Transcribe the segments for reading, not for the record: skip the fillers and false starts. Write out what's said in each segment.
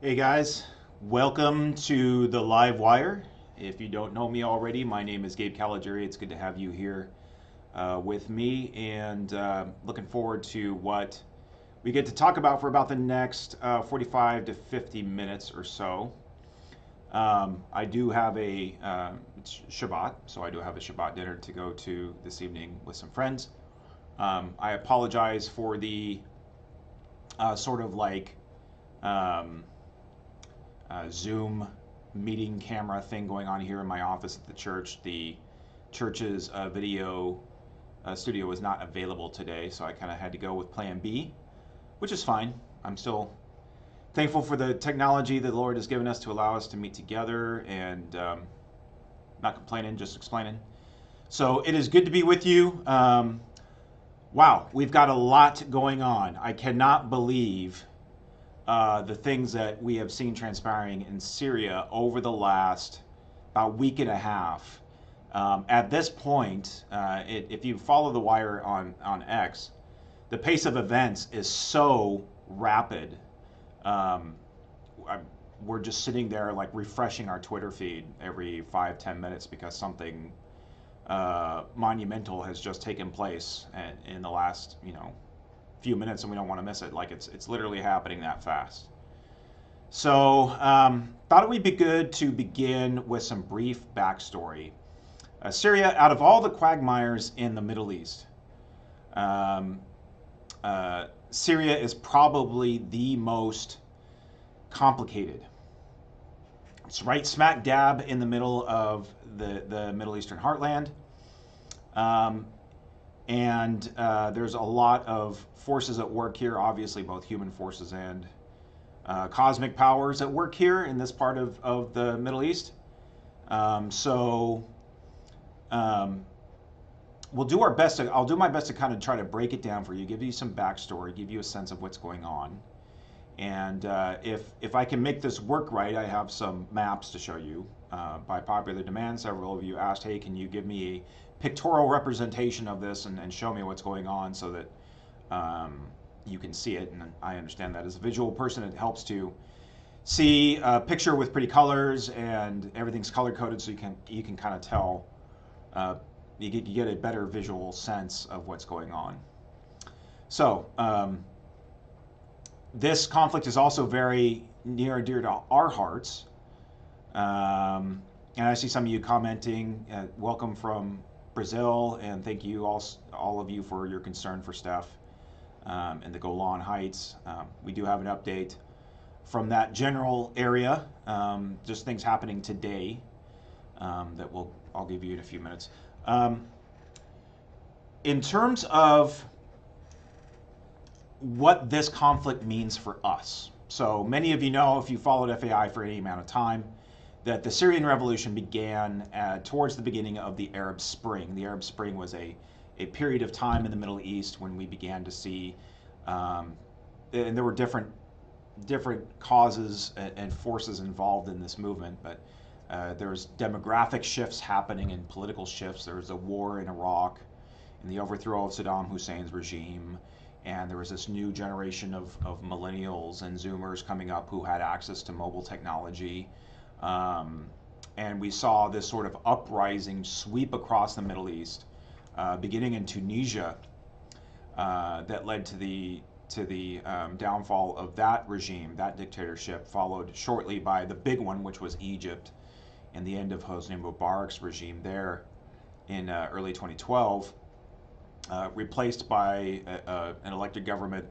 Hey guys, welcome to the Live Wire. If you don't know me already, my name is Gabe Caligari. It's good to have you here with me, and looking forward to what we get to talk about for about the next 45 to 50 minutes or so. I do have it's Shabbat, so I do have a Shabbat dinner to go to this evening with some friends. I apologize for the sort of like um, Zoom meeting camera thing going on here in my office at the church. The church's video studio was not available today, so I kind of had to go with plan B, which is fine. I'm still thankful for the technology that the Lord has given us to allow us to meet together and not complaining, just explaining. So it is good to be with you. Wow, we've got a lot going on. I cannot believe the things that we have seen transpiring in Syria over the last about week and a half. At this point, if you follow the wire on X, the pace of events is so rapid. Um, we're just sitting there like refreshing our Twitter feed every 5-10 minutes because something monumental has just taken place in the last few minutes, and we don't want to miss it. Like it's literally happening that fast. So thought it would be good to begin with some brief backstory. Syria, out of all the quagmires in the Middle East, um, Syria is probably the most complicated. It's right smack dab in the middle of the Middle Eastern heartland. Um, and there's a lot of forces at work here, obviously both human forces and cosmic powers at work here in this part of the Middle East. So we'll do our best I'll do my best to kind of try to break it down for you, give you some backstory, give you a sense of what's going on. And if I can make this work right, I have some maps to show you. By popular demand, several of you asked, hey, can you give me a pictorial representation of this and show me what's going on so that you can see it. And I understand that as a visual person, it helps to see a picture with pretty colors and everything's color coded, so you can kind of tell, you get a better visual sense of what's going on. So this conflict is also very near and dear to our hearts. And I see some of you commenting, welcome from Brazil, and thank you all of you for your concern for Steph in the Golan Heights. We do have an update from that general area, just things happening today that I'll give you in a few minutes. In terms of what this conflict means for us. So many of you know, if you followed FAI for any amount of time, that the Syrian revolution began towards the beginning of the Arab Spring. The Arab Spring was a period of time in the Middle East when we began to see, and there were different causes and forces involved in this movement, but there's demographic shifts happening and political shifts. There was a war in Iraq and the overthrow of Saddam Hussein's regime. And there was this new generation of millennials and Zoomers coming up who had access to mobile technology. And we saw this sort of uprising sweep across the Middle East, beginning in Tunisia, that led to the downfall of that regime, that dictatorship, followed shortly by the big one, which was Egypt, and the end of Hosni Mubarak's regime there in early 2012. Replaced by an elected government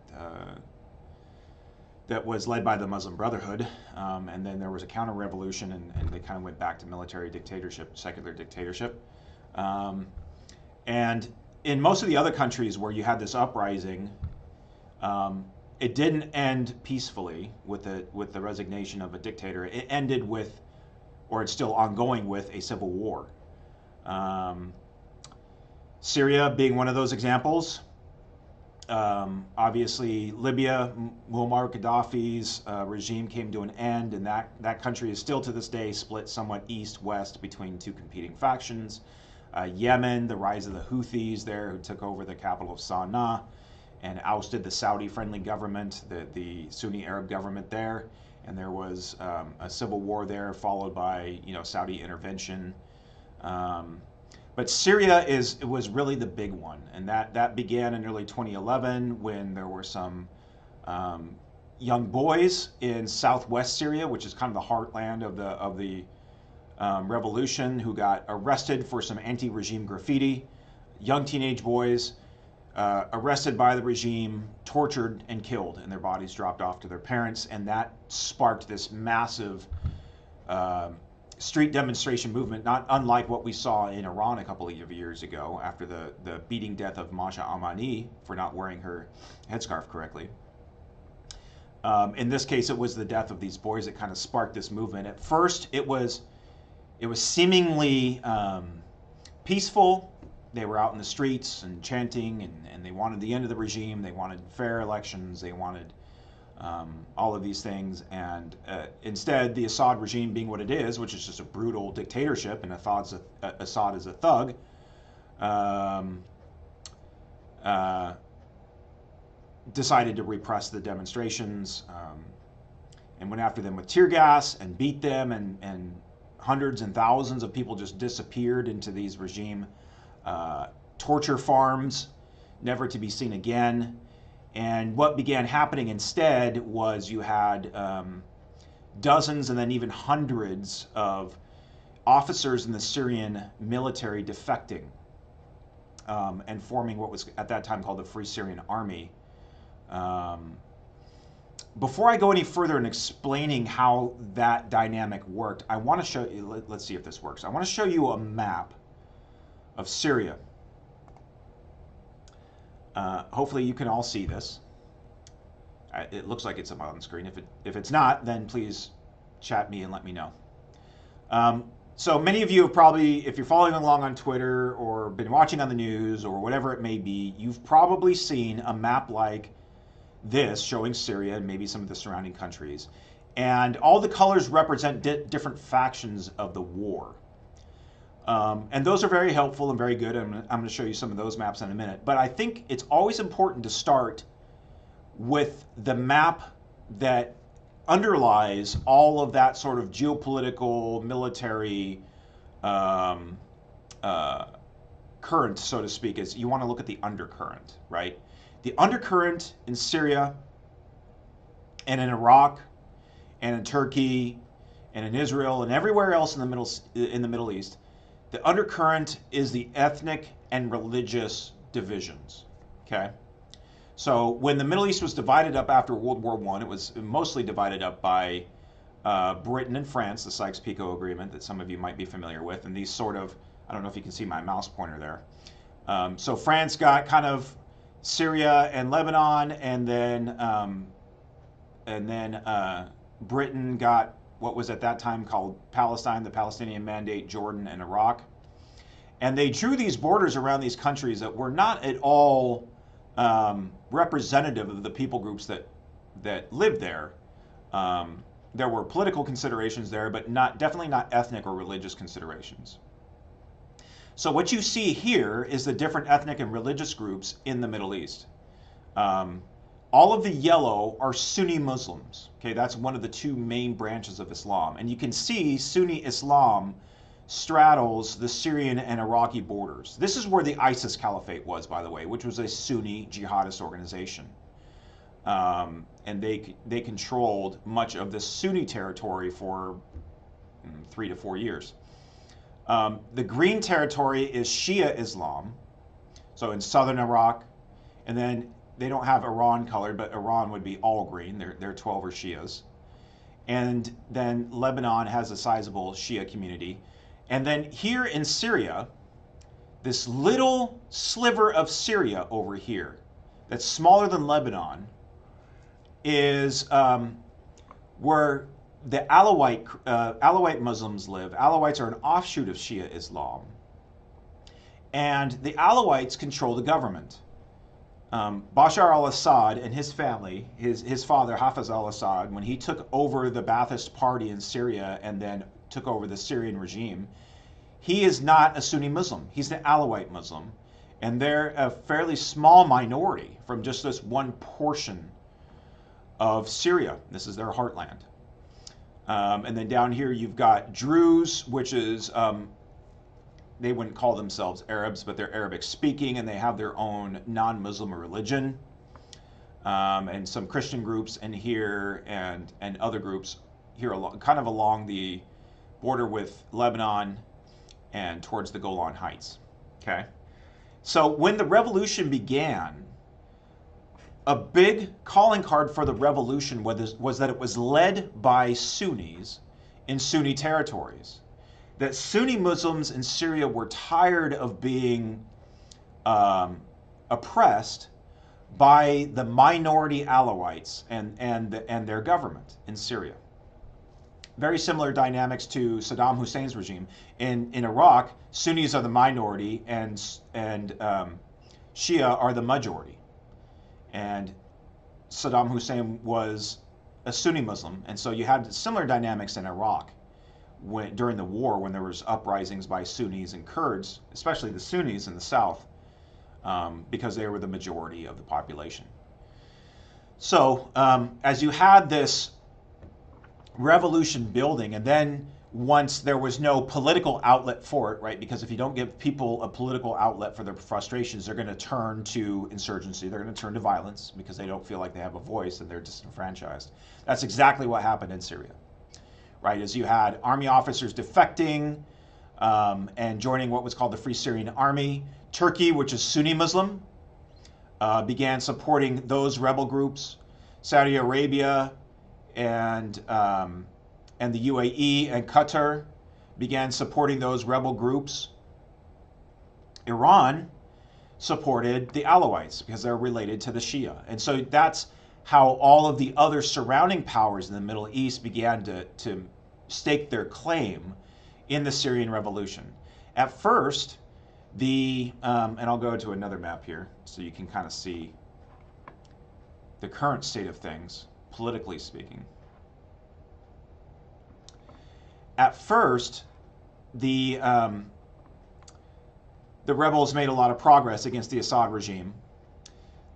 that was led by the Muslim Brotherhood, and then there was a counter-revolution, and they kind of went back to military dictatorship, secular dictatorship. And in most of the other countries where you had this uprising, it didn't end peacefully with the resignation of a dictator. It ended with, or it's still ongoing with, a civil war. Syria being one of those examples. Obviously, Libya, Muammar Gaddafi's regime came to an end, and that country is still to this day split somewhat east-west between two competing factions. Yemen, the rise of the Houthis there, who took over the capital of Sana'a and ousted the Saudi-friendly government, the Sunni Arab government there. and there was a civil war there, followed by Saudi intervention. But Syria was really the big one, and that began in early 2011 when there were some young boys in southwest Syria, which is kind of the heartland of the revolution, who got arrested for some anti-regime graffiti. Young teenage boys arrested by the regime, tortured and killed, and their bodies dropped off to their parents, and that sparked this massive street demonstration movement, not unlike what we saw in Iran a couple of years ago after the beating death of Masha Amani for not wearing her headscarf correctly. In this case, it was the death of these boys that kind of sparked this movement. At first, it was seemingly peaceful. They were out in the streets and chanting, and they wanted the end of the regime. They wanted fair elections. They wanted all of these things. And instead, the Assad regime, being what it is, which is just a brutal dictatorship, and Assad is a thug, decided to repress the demonstrations and went after them with tear gas and beat them, and hundreds and thousands of people just disappeared into these regime torture farms, never to be seen again. And what began happening instead was you had dozens and then even hundreds of officers in the Syrian military defecting and forming what was at that time called the Free Syrian Army. Before I go any further in explaining how that dynamic worked, I want to show you, let's see if this works. I want to show you a map of Syria. Hopefully you can all see this. It looks like it's up on the screen. If it's not, then please chat me and let me know. So many of you have probably, if you're following along on Twitter or been watching on the news or whatever it may be, you've probably seen a map like this showing Syria and maybe some of the surrounding countries. And all the colors represent different factions of the war. And those are very helpful and very good. I'm going to show you some of those maps in a minute. But I think it's always important to start with the map that underlies all of that sort of geopolitical, military current, so to speak. Is you want to look at the undercurrent, right? The undercurrent in Syria and in Iraq and in Turkey and in Israel and everywhere else in the Middle East. The undercurrent is the ethnic and religious divisions, okay? So when the Middle East was divided up after World War I, it was mostly divided up by Britain and France, the Sykes-Picot Agreement that some of you might be familiar with, and these sort of, I don't know if you can see my mouse pointer there. So France got kind of Syria and Lebanon, and then Britain got what was at that time called Palestine, the Palestinian Mandate, Jordan, and Iraq. And they drew these borders around these countries that were not at all representative of the people groups that lived there. There were political considerations there, but definitely not ethnic or religious considerations. So what you see here is the different ethnic and religious groups in the Middle East. All of the yellow are Sunni Muslims. Okay, that's one of the two main branches of Islam. And you can see Sunni Islam straddles the Syrian and Iraqi borders. This is where the ISIS Caliphate was, by the way, which was a Sunni jihadist organization. And they controlled much of the Sunni territory for 3 to 4 years. The green territory is Shia Islam, so in southern Iraq, and then they don't have Iran colored, but Iran would be all green. They're 12 are Shias. And then Lebanon has a sizable Shia community. And then here in Syria, this little sliver of Syria over here, that's smaller than Lebanon, is where the Alawite Muslims live. Alawites are an offshoot of Shia Islam. And the Alawites control the government. Bashar al-Assad and his family, his father Hafez al-Assad, when he took over the Ba'athist party in Syria and then took over the Syrian regime, he is not a Sunni Muslim. He's an Alawite Muslim. And they're a fairly small minority from just this one portion of Syria. This is their heartland. And then down here you've got Druze, which is, they wouldn't call themselves Arabs, but they're Arabic speaking, and they have their own non-Muslim religion. And some Christian groups in here, and other groups here along, kind of along the border with Lebanon and towards the Golan Heights. Okay, so when the revolution began, a big calling card for the revolution was that it was led by Sunnis in Sunni territories. That Sunni Muslims in Syria were tired of being oppressed by the minority Alawites and their government in Syria. Very similar dynamics to Saddam Hussein's regime. In Iraq, Sunnis are the minority and Shia are the majority. And Saddam Hussein was a Sunni Muslim, and so you had similar dynamics in Iraq during the war, when there was uprisings by Sunnis and Kurds, especially the Sunnis in the south, because they were the majority of the population. So as you had this revolution building, and then once there was no political outlet for it, right? Because if you don't give people a political outlet for their frustrations, they're going to turn to insurgency. They're going to turn to violence because they don't feel like they have a voice and they're disenfranchised. That's exactly what happened in Syria, right? As you had army officers defecting and joining what was called the Free Syrian Army. Turkey, which is Sunni Muslim, began supporting those rebel groups. Saudi Arabia and the UAE and Qatar began supporting those rebel groups. Iran supported the Alawites because they're related to the Shia. And so that's how all of the other surrounding powers in the Middle East began to stake their claim in the Syrian revolution. At first, and I'll go to another map here so you can kind of see the current state of things, politically speaking. At first, the rebels made a lot of progress against the Assad regime.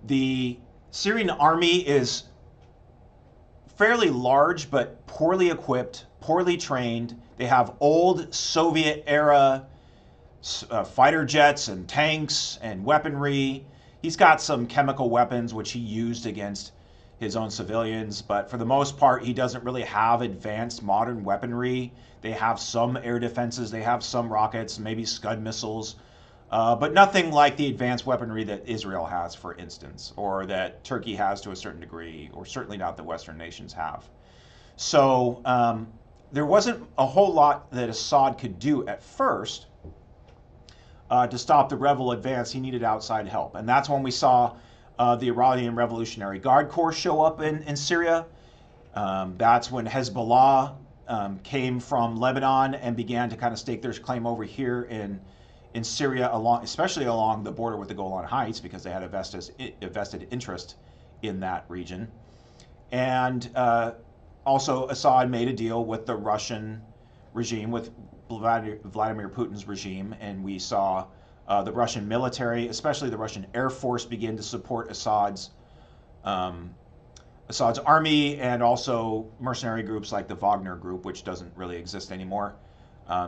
The Syrian army is fairly large, but poorly equipped, poorly trained. They have old Soviet-era fighter jets and tanks and weaponry. He's got some chemical weapons, which he used against his own civilians, but for the most part, he doesn't really have advanced modern weaponry. They have some air defenses, they have some rockets, maybe Scud missiles, but nothing like the advanced weaponry that Israel has, for instance, or that Turkey has to a certain degree, or certainly not the Western nations have. So there wasn't a whole lot that Assad could do at first to stop the rebel advance. He needed outside help, and that's when we saw the Iranian Revolutionary Guard Corps show up in Syria. That's when Hezbollah came from Lebanon and began to kind of stake their claim over here in Syria, especially along the border with the Golan Heights, because they had a vested interest in that region. And also Assad made a deal with the Russian regime, with Vladimir Putin's regime, and we saw the Russian military, especially the Russian Air Force, begin to support Assad's army, and also mercenary groups like the Wagner Group, which doesn't really exist anymore,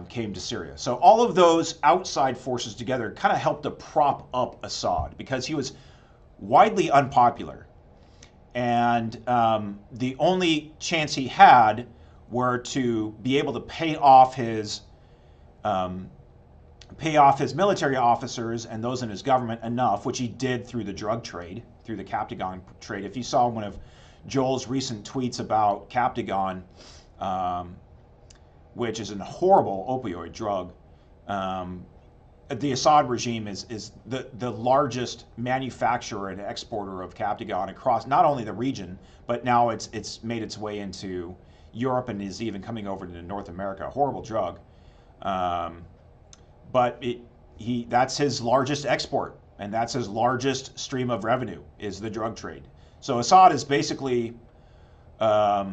came to Syria. So all of those outside forces together kind of helped to prop up Assad, because he was widely unpopular. And the only chance he had were to be able to pay off his military officers and those in his government enough, which he did through the drug trade, through the Captagon trade. If you saw one of Joel's recent tweets about Captagon, which is a horrible opioid drug, the Assad regime is the largest manufacturer and exporter of Captagon across not only the region, but now it's made its way into Europe and is even coming over to North America. A horrible drug. But that's his largest export, and that's his largest stream of revenue, is the drug trade. So Assad is basically a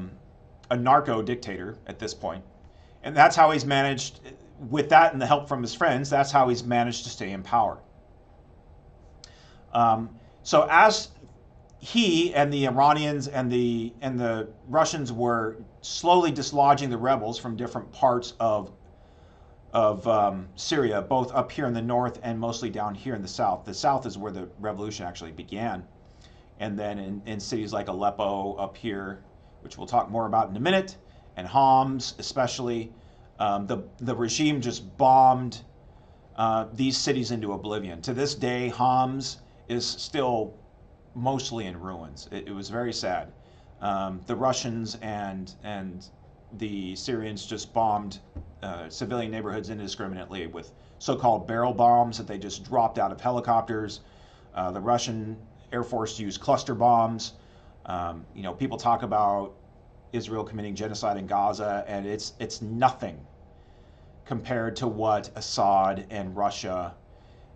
narco dictator at this point, and that's how he's managed, with that and the help from his friends, that's how he's managed to stay in power. So as he and the Iranians and the Russians were slowly dislodging the rebels from different parts of Syria, both up here in the north and mostly down here in the south. The south is where the revolution actually began, and then in cities like Aleppo up here, which we'll talk more about in a minute, and Homs especially, the regime just bombed these cities into oblivion. To this day, Homs is still mostly in ruins. It was very sad. The Russians and the Syrians just bombed civilian neighborhoods indiscriminately with so-called barrel bombs that they just dropped out of helicopters. The Russian Air Force used cluster bombs. People talk about Israel committing genocide in Gaza, and it's nothing compared to what Assad and Russia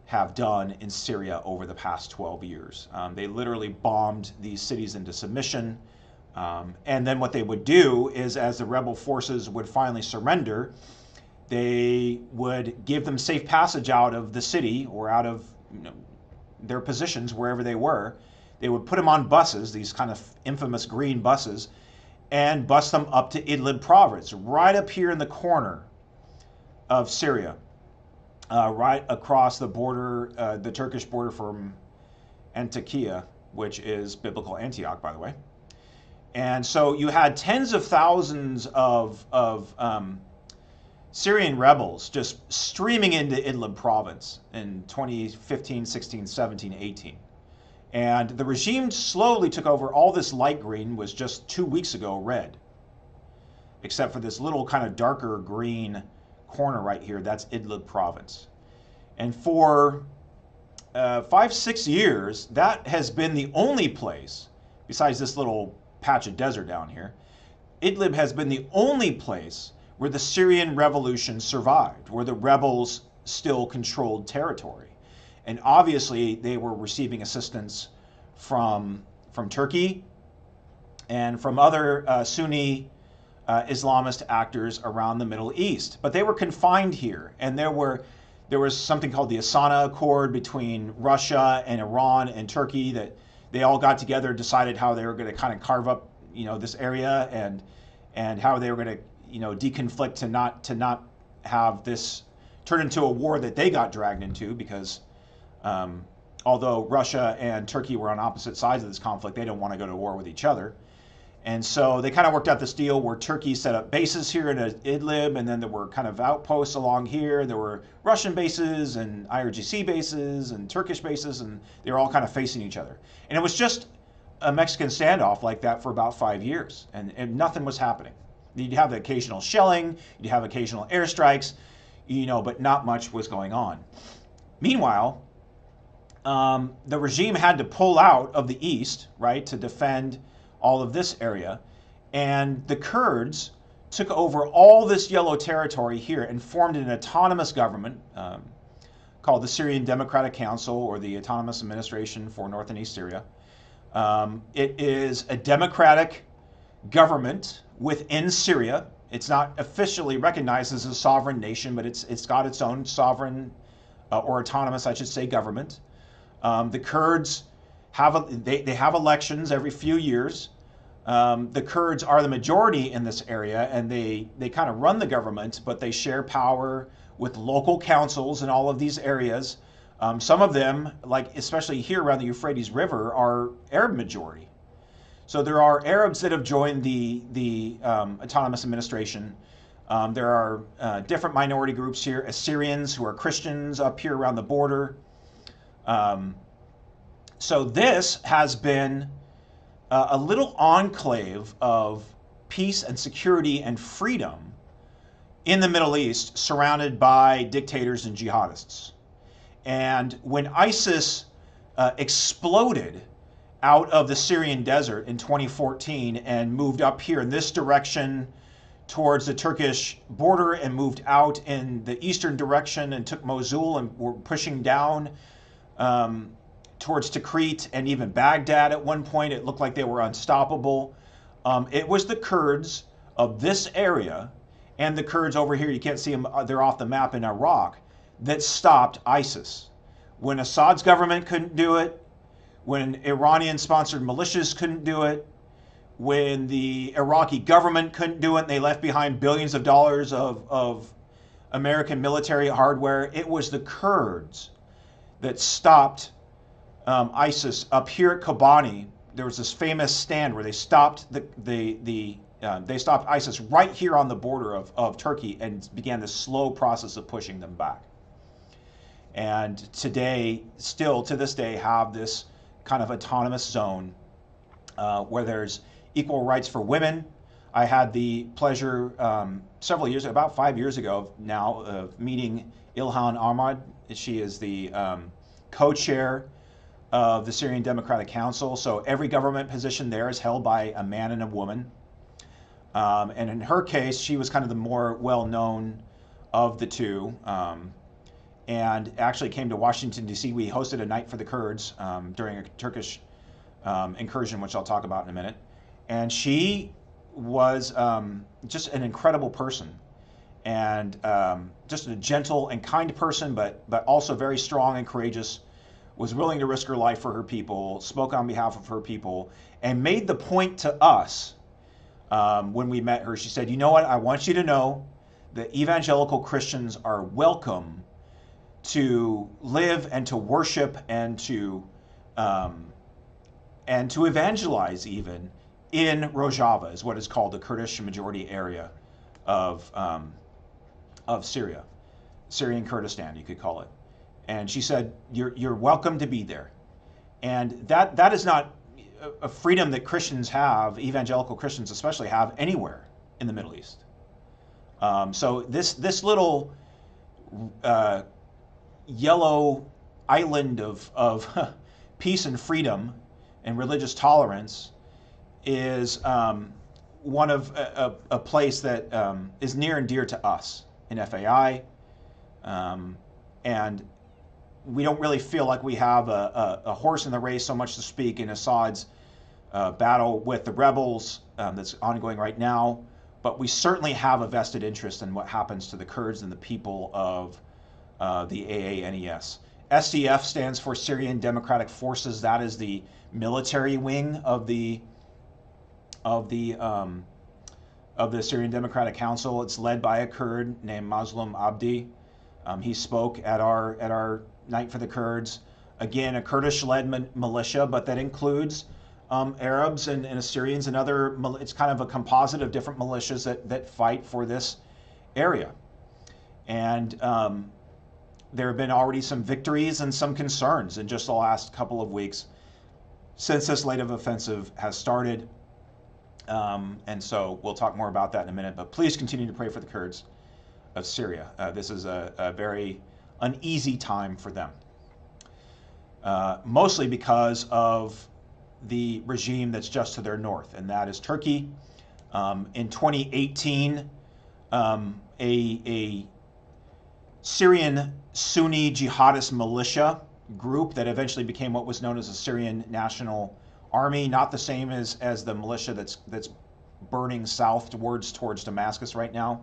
have done in Syria over the past 12 years. They literally bombed these cities into submission. And then what they would do is, as the rebel forces would finally surrender, they would give them safe passage out of the city or out of their positions wherever they were. They would put them on buses, these kind of infamous green buses, and bus them up to Idlib province, right up here in the corner of Syria, right across the border, the Turkish border from Antakya, which is biblical Antioch, by the way. And so you had tens of thousands of Syrian rebels just streaming into Idlib province in 2015, 16, 17, 18. And the regime slowly took over. All this light green was just 2 weeks ago red, except for this little kind of darker green corner right here. That's Idlib province. And for 5-6 years, that has been the only place, besides this little patch of desert down here, Idlib has been the only place where the Syrian revolution survived, where the rebels still controlled territory. And obviously they were receiving assistance from Turkey and from other Sunni Islamist actors around the Middle East. But they were confined here, and there was something called the Astana Accord between Russia and Iran and Turkey that they all got together, decided how they were going to kind of carve up, this area and how they were going to, deconflict to not have this turn into a war that they got dragged into, because although Russia and Turkey were on opposite sides of this conflict, they don't want to go to war with each other. And so they kind of worked out this deal where Turkey set up bases here in Idlib, and then there were kind of outposts along here. There were Russian bases and IRGC bases and Turkish bases, and they were all kind of facing each other. And it was just a Mexican standoff like that for about 5 years, and nothing was happening. You'd have the occasional shelling, you'd have occasional airstrikes, but not much was going on. Meanwhile, the regime had to pull out of the east, right, to defend all of this area, and the Kurds took over all this yellow territory here and formed an autonomous government called the Syrian Democratic Council, or the Autonomous Administration for North and East Syria. It is a democratic government within Syria. It's not officially recognized as a sovereign nation, but it's got its own sovereign or autonomous, I should say, government. The Kurds they have elections every few years. The Kurds are the majority in this area, and they kind of run the government, but they share power with local councils in all of these areas. Some of them, like especially here around the Euphrates River, are Arab majority. So there are Arabs that have joined the autonomous administration. There are different minority groups here, Assyrians who are Christians up here around the border. So this has been a little enclave of peace and security and freedom in the Middle East, surrounded by dictators and jihadists. And when ISIS exploded out of the Syrian desert in 2014 and moved up here in this direction towards the Turkish border and moved out in the eastern direction and took Mosul and were pushing down towards Tikrit and even Baghdad at one point, it looked like they were unstoppable. It was the Kurds of this area and the Kurds over here, you can't see them, they're off the map in Iraq, that stopped ISIS. When Assad's government couldn't do it, when Iranian-sponsored militias couldn't do it, when the Iraqi government couldn't do it, and they left behind billions of dollars of American military hardware. It was the Kurds that stopped ISIS up here at Kobani. There was this famous stand where they stopped they stopped ISIS right here on the border of Turkey and began the slow process of pushing them back. And today, still to this day, have this kind of autonomous zone where there's equal rights for women. I had the pleasure several years, about 5 years ago now, of meeting Ilhan Ahmad. She is the co-chair of the Syrian Democratic Council. So every government position there is held by a man and a woman. And in her case, she was kind of the more well-known of the two. And actually came to Washington, D.C. We hosted a night for the Kurds during a Turkish incursion, which I'll talk about in a minute. And she was just an incredible person, and just a gentle and kind person, but also very strong and courageous, was willing to risk her life for her people, spoke on behalf of her people, and made the point to us when we met her. She said, you know what, I want you to know that evangelical Christians are welcome to live and to worship and to evangelize even in Rojava, is what is called the Kurdish majority area of Syria, Syrian Kurdistan, you could call it. And she said, you're welcome to be there. And that is not a freedom that Christians have, evangelical Christians especially have, anywhere in the Middle East. So this little yellow island of peace and freedom and religious tolerance is one of a place that is near and dear to us in FAI, and we don't really feel like we have a horse in the race, so much to speak, in Assad's battle with the rebels that's ongoing right now, but we certainly have a vested interest in what happens to the Kurds and the people of the AANES. SDF stands for Syrian Democratic Forces. That is the military wing of the Syrian Democratic Council. It's led by a Kurd named Mazlum Abdi. He spoke at our night for the Kurds. Again, a Kurdish-led militia, but that includes Arabs and Assyrians and other. It's kind of a composite of different militias that fight for this area. And there have been already some victories and some concerns in just the last couple of weeks since this latest offensive has started. And so we'll talk more about that in a minute, but please continue to pray for the Kurds of Syria. This is a very uneasy time for them, mostly because of the regime that's just to their north, and that is Turkey. In 2018, a Syrian Sunni jihadist militia group that eventually became what was known as the Syrian National Army, not the same as the militia that's burning southwards towards Damascus right now.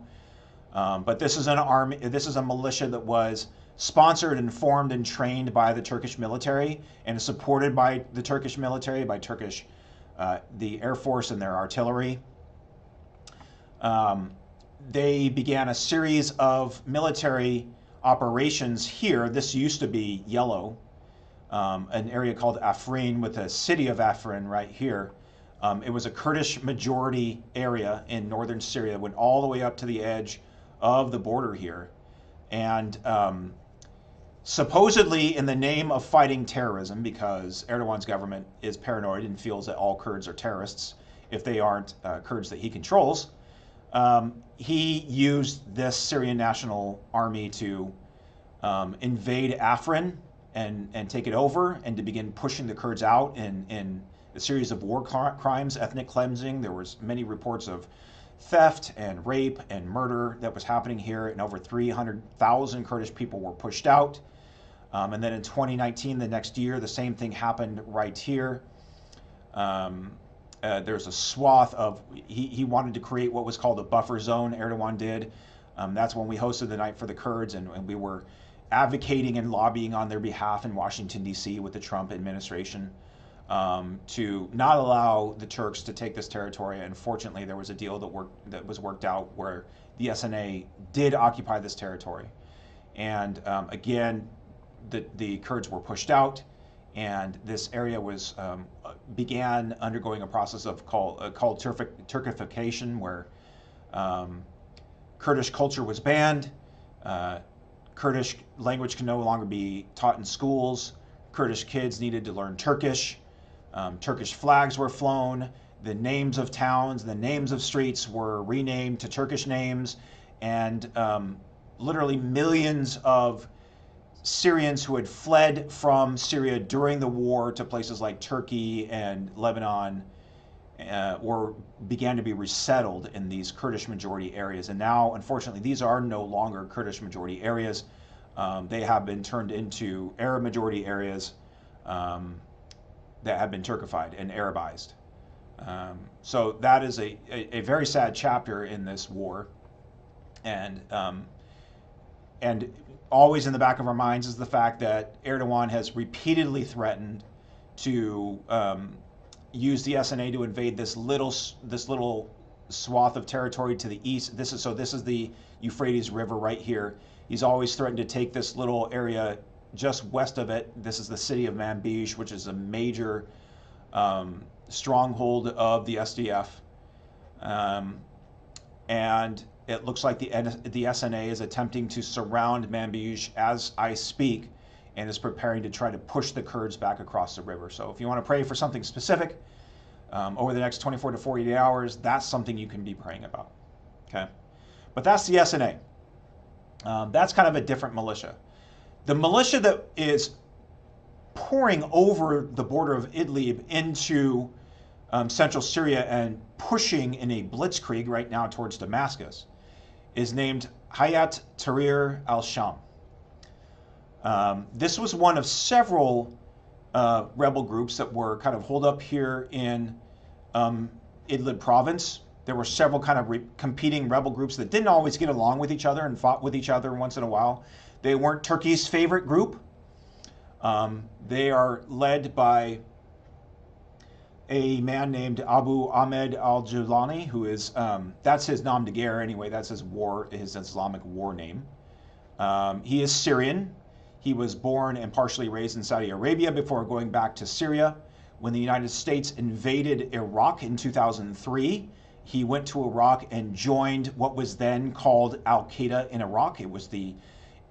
But this is an army. This is a militia that was sponsored and formed and trained by the Turkish military and is supported by the Turkish military, by the Air Force and their artillery. They began a series of military operations here. This used to be yellow, an area called Afrin, with the city of Afrin right here. It was a Kurdish majority area in northern Syria, went all the way up to the edge of the border here. And supposedly in the name of fighting terrorism, because Erdogan's government is paranoid and feels that all Kurds are terrorists if they aren't Kurds that he controls, he used this Syrian National Army to invade Afrin and take it over, and to begin pushing the Kurds out in a series of war crimes, ethnic cleansing. There was many reports of theft and rape and murder that was happening here, and over 300,000 Kurdish people were pushed out. And then in 2019, the next year, the same thing happened right here. There's a swath of, he wanted to create what was called a buffer zone, Erdogan did. That's when we hosted the night for the Kurds, and we were advocating and lobbying on their behalf in Washington, D.C. with the Trump administration to not allow the Turks to take this territory. And fortunately, there was a deal that was worked out where the SNA did occupy this territory. And again, the Kurds were pushed out, and this area was began undergoing a process of called Turkification, where Kurdish culture was banned. Kurdish language can no longer be taught in schools. Kurdish kids needed to learn Turkish. Turkish flags were flown. The names of towns, the names of streets were renamed to Turkish names, and literally millions of Syrians who had fled from Syria during the war to places like Turkey and Lebanon began to be resettled in these Kurdish majority areas. And now, unfortunately, these are no longer Kurdish majority areas. They have been turned into Arab majority areas that have been Turkified and Arabized. So that is a very sad chapter in this war. And always in the back of our minds is the fact that Erdogan has repeatedly threatened to use the SNA to invade this little swath of territory to the east. This is the Euphrates River right here. He's always threatened to take this little area just west of it. This is the city of Manbij, which is a major stronghold of the SDF. And it looks like the SNA is attempting to surround Manbij as I speak, and is preparing to try to push the Kurds back across the river. So if you want to pray for something specific over the next 24 to 48 hours, that's something you can be praying about. Okay, but that's the SNA. That's kind of a different militia. The militia that is pouring over the border of Idlib into central Syria and pushing in a blitzkrieg right now towards Damascus is named Hayat Tahrir al-Sham. This was one of several rebel groups that were kind of holed up here in Idlib province. There were several kind of competing rebel groups that didn't always get along with each other and fought with each other once in a while. They weren't Turkey's favorite group. They are led by a man named Abu Ahmed al-Jilani, who is, that's his nom de guerre anyway, that's his Islamic war name. He is Syrian. He was born and partially raised in Saudi Arabia before going back to Syria. When the United States invaded Iraq in 2003, he went to Iraq and joined what was then called Al-Qaeda in Iraq. It was the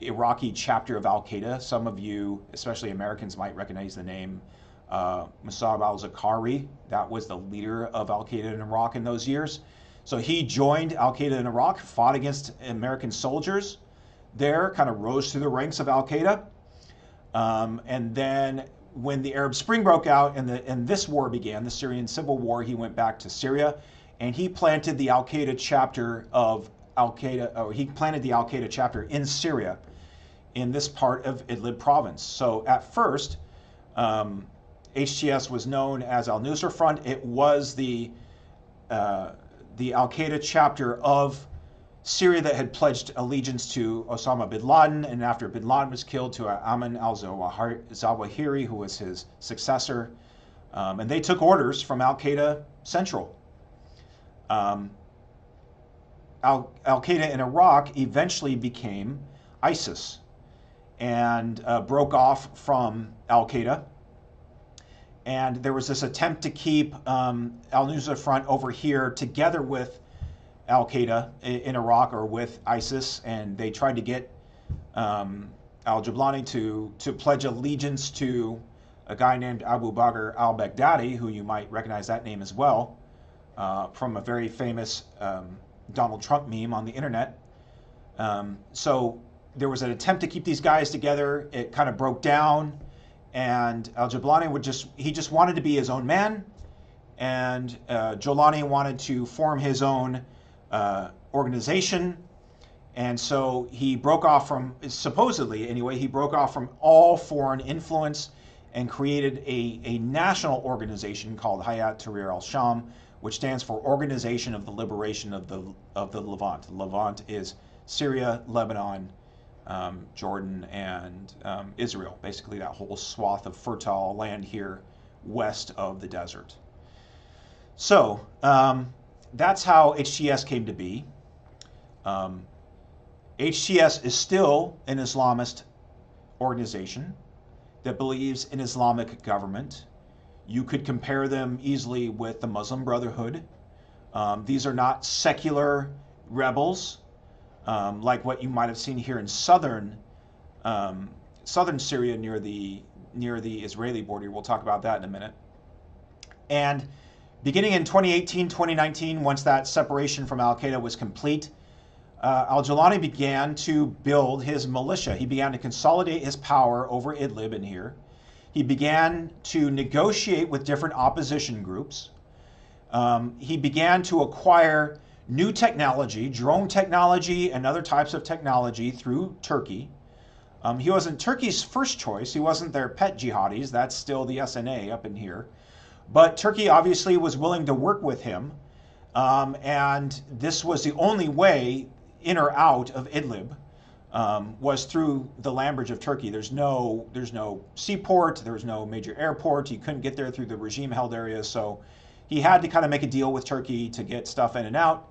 Iraqi chapter of Al-Qaeda. Some of you, especially Americans, might recognize the name Mossab al-Zakari. That was the leader of Al-Qaeda in Iraq in those years. So he joined Al-Qaeda in Iraq, fought against American soldiers there, kind of rose through the ranks of Al-Qaeda. And then when the Arab Spring broke out and this war began, the Syrian Civil War, he went back to Syria and he planted the Al-Qaeda chapter of Al-Qaeda, or he planted the Al-Qaeda chapter in Syria, in this part of Idlib province. So at first, HTS was known as Al-Nusra Front. It was the Al-Qaeda chapter of Syria that had pledged allegiance to Osama bin Laden, and after bin Laden was killed, to Ayman al-Zawahiri, who was his successor. And they took orders from Al-Qaeda Central. Al-Qaeda in Iraq eventually became ISIS and broke off from Al-Qaeda. And there was this attempt to keep Al-Nusra Front over here together with Al-Qaeda in Iraq, or with ISIS, and they tried to get al-Jablani to pledge allegiance to a guy named Abu Bakr al-Baghdadi, who you might recognize that name as well, from a very famous Donald Trump meme on the internet. So there was an attempt to keep these guys together. It kind of broke down, and al-Jablani just wanted to be his own man, and Jolani wanted to form his own organization, and so he broke off from, supposedly anyway, he broke off from all foreign influence and created a national organization called Hayat Tahrir al-Sham, which stands for Organization of the Liberation of the Levant. Levant is Syria, Lebanon, Jordan and Israel, basically that whole swath of fertile land here west of the desert. So that's how HTS came to be. HTS is still an Islamist organization that believes in Islamic government. You could compare them easily with the Muslim Brotherhood. These are not secular rebels like what you might have seen here in southern Syria near the Israeli border. We'll talk about that in a minute. And beginning in 2018, 2019, once that separation from Al-Qaeda was complete, al-Jawlani began to build his militia. He began to consolidate his power over Idlib in here. He began to negotiate with different opposition groups. He began to acquire new technology, drone technology and other types of technology through Turkey. He wasn't Turkey's first choice. He wasn't their pet jihadis. That's still the SNA up in here. But Turkey obviously was willing to work with him. And this was the only way in or out of Idlib was through the land bridge of Turkey. There's no seaport. There was no major airport. You couldn't get there through the regime-held areas. So he had to kind of make a deal with Turkey to get stuff in and out,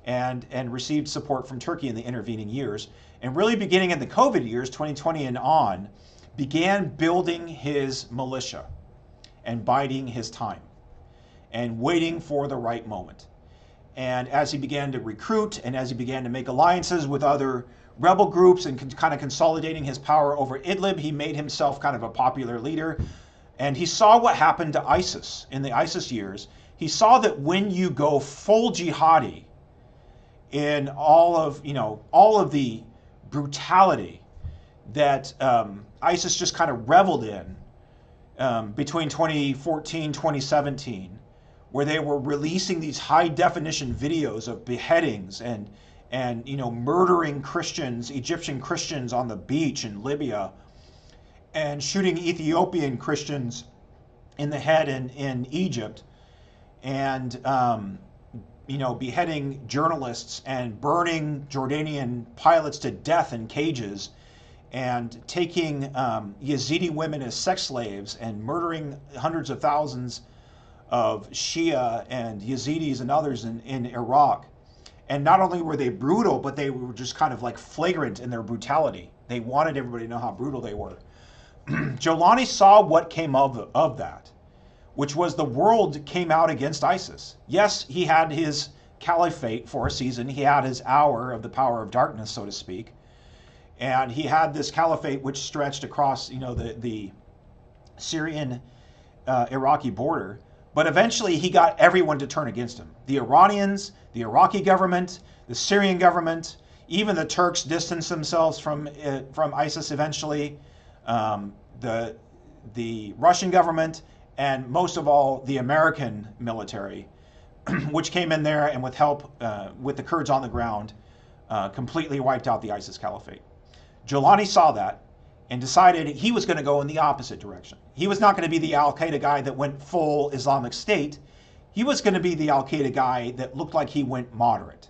and received support from Turkey in the intervening years. And really beginning in the COVID years, 2020 and on, began building his militia and biding his time and waiting for the right moment. And as he began to recruit and as he began to make alliances with other rebel groups and kind of consolidating his power over Idlib, he made himself kind of a popular leader. And he saw what happened to ISIS in the ISIS years. He saw that when you go full jihadi in all of the brutality that ISIS just kind of reveled in between 2014, 2017, where they were releasing these high definition videos of beheadings and murdering Christians, Egyptian Christians on the beach in Libya, and shooting Ethiopian Christians in the head in Egypt, and beheading journalists and burning Jordanian pilots to death in cages, and taking Yazidi women as sex slaves and murdering hundreds of thousands of Shia and Yazidis and others in Iraq. And not only were they brutal, but they were just kind of like flagrant in their brutality. They wanted everybody to know how brutal they were. Jawlani saw what came of that, which was the world came out against ISIS. Yes, he had his caliphate for a season. He had his hour of the power of darkness, so to speak. And he had this caliphate which stretched across, the Syrian Iraqi border. But eventually he got everyone to turn against him. The Iranians, the Iraqi government, the Syrian government, even the Turks distanced themselves from ISIS eventually. The Russian government, and most of all the American military, which came in there and with help with the Kurds on the ground, completely wiped out the ISIS caliphate. Jawlani saw that and decided he was going to go in the opposite direction. He was not going to be the Al-Qaeda guy that went full Islamic State. He was going to be the Al-Qaeda guy that looked like he went moderate,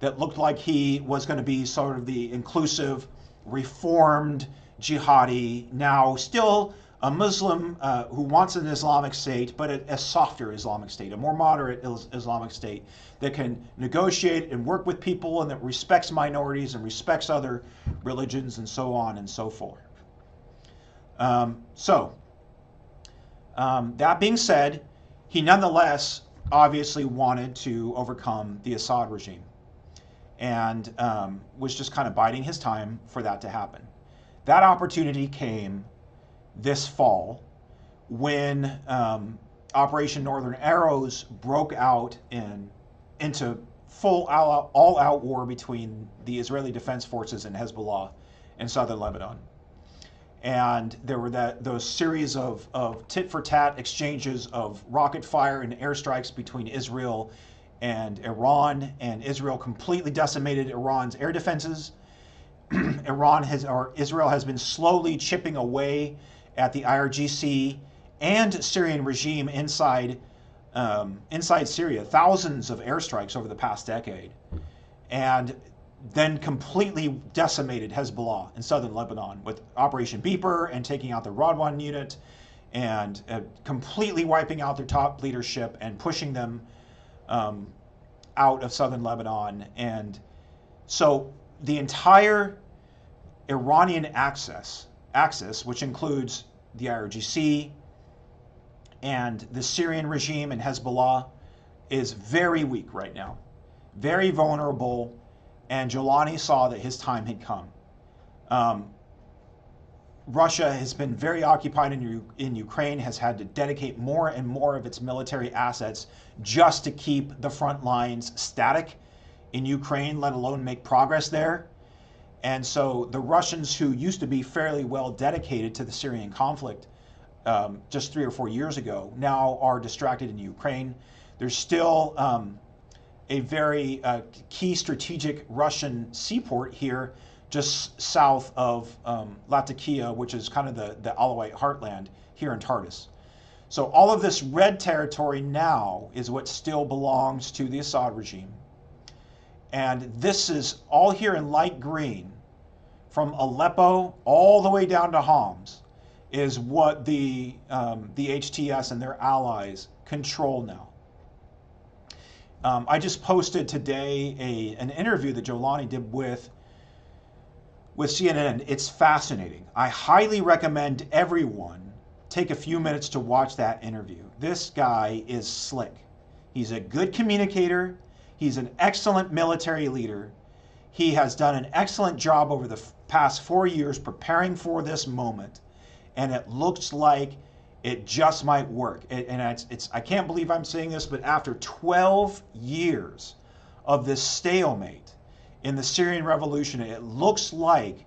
that looked like he was going to be sort of the inclusive, reformed jihadi, now still a Muslim who wants an Islamic State, but a softer Islamic State, a more moderate Islamic State that can negotiate and work with people and that respects minorities and respects other religions and so on and so forth. That being said, he nonetheless obviously wanted to overcome the Assad regime and was just kind of biding his time for that to happen. That opportunity came this fall when Operation Northern Arrows broke out into full all-out war between the Israeli Defense Forces and Hezbollah in southern Lebanon. And there were those series of tit-for-tat exchanges of rocket fire and airstrikes between Israel and Iran, and Israel completely decimated Iran's air defenses. Israel has been slowly chipping away at the IRGC and Syrian regime inside Syria, thousands of airstrikes over the past decade. And then completely decimated Hezbollah in southern Lebanon with Operation Beeper and taking out the Radwan unit and completely wiping out their top leadership and pushing them out of southern Lebanon. And so the entire Iranian axis, which includes the IRGC and the Syrian regime and Hezbollah, is very weak right now, very vulnerable, and Jolani saw that his time had come. Russia has been very occupied in Ukraine, has had to dedicate more and more of its military assets just to keep the front lines static in Ukraine, let alone make progress there. And so the Russians, who used to be fairly well dedicated to the Syrian conflict just 3 or 4 years ago, now are distracted in Ukraine. There's still a very key strategic Russian seaport here just south of Latakia, which is kind of the Alawite heartland here in Tartus. So all of this red territory now is what still belongs to the Assad regime. And this is all here in light green, from Aleppo all the way down to Homs, is what the HTS and their allies control now. I just posted today an interview that Jolani did with CNN. It's fascinating. I highly recommend everyone take a few minutes to watch that interview. This guy is slick. He's a good communicator. He's an excellent military leader. He has done an excellent job over the past 4 years preparing for this moment, and it looks like it just might work. I can't believe I'm saying this, but after 12 years of this stalemate in the Syrian revolution, it looks like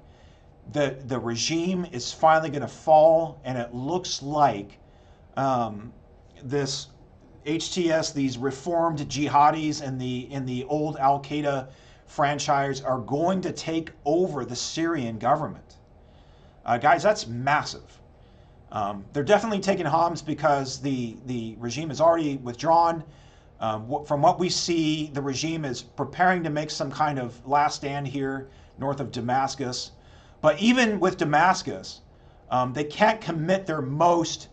the regime is finally going to fall, and it looks like this HTS, these reformed jihadis in the old Al-Qaeda franchise, are going to take over the Syrian government. Guys, that's massive. They're definitely taking Homs because the regime is already withdrawn. From what we see, the regime is preparing to make some kind of last stand here north of Damascus. But even with Damascus, they can't commit their most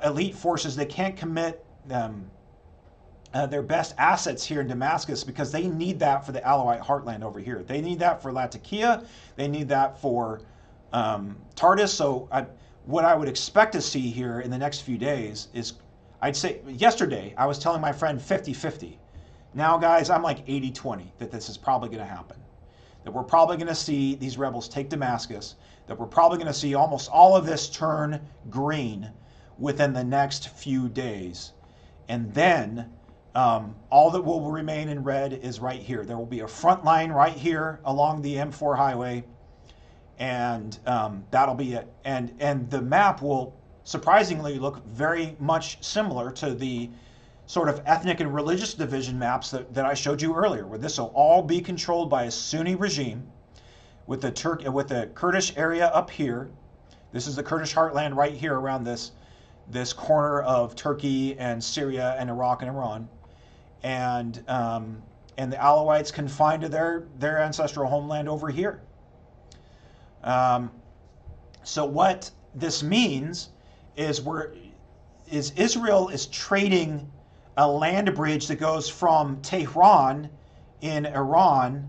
elite forces. They can't commit their best assets here in Damascus because they need that for the Alawite heartland over here. They need that for Latakia. They need that for Tartus. So what I would expect to see here in the next few days is, I'd say yesterday I was telling my friend 50-50. Now, guys, I'm like 80-20 that this is probably going to happen. That we're probably going to see these rebels take Damascus. That we're probably going to see almost all of this turn green within the next few days. And then all that will remain in red is right here. There will be a front line right here along the M4 highway, and that'll be it. And the map will surprisingly look very much similar to the sort of ethnic and religious division maps that I showed you earlier, where this will all be controlled by a Sunni regime with the Kurdish area up here. This is the Kurdish heartland right here around this corner of Turkey and Syria and Iraq and Iran, and the Alawites confined to their ancestral homeland over here. So what this means is Israel is trading a land bridge that goes from Tehran in Iran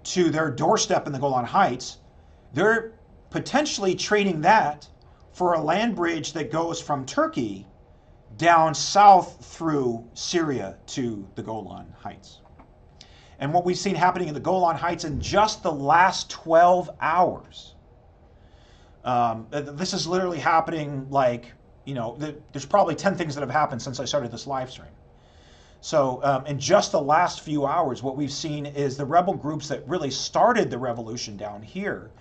to their doorstep in the Golan Heights. They're potentially trading that for a land bridge that goes from Turkey down south through Syria to the Golan Heights. And what we've seen happening in the Golan Heights in just the last 12 hours, this is literally happening like, there's probably 10 things that have happened since I started this live stream. So in just the last few hours, what we've seen is the rebel groups that really started the revolution down here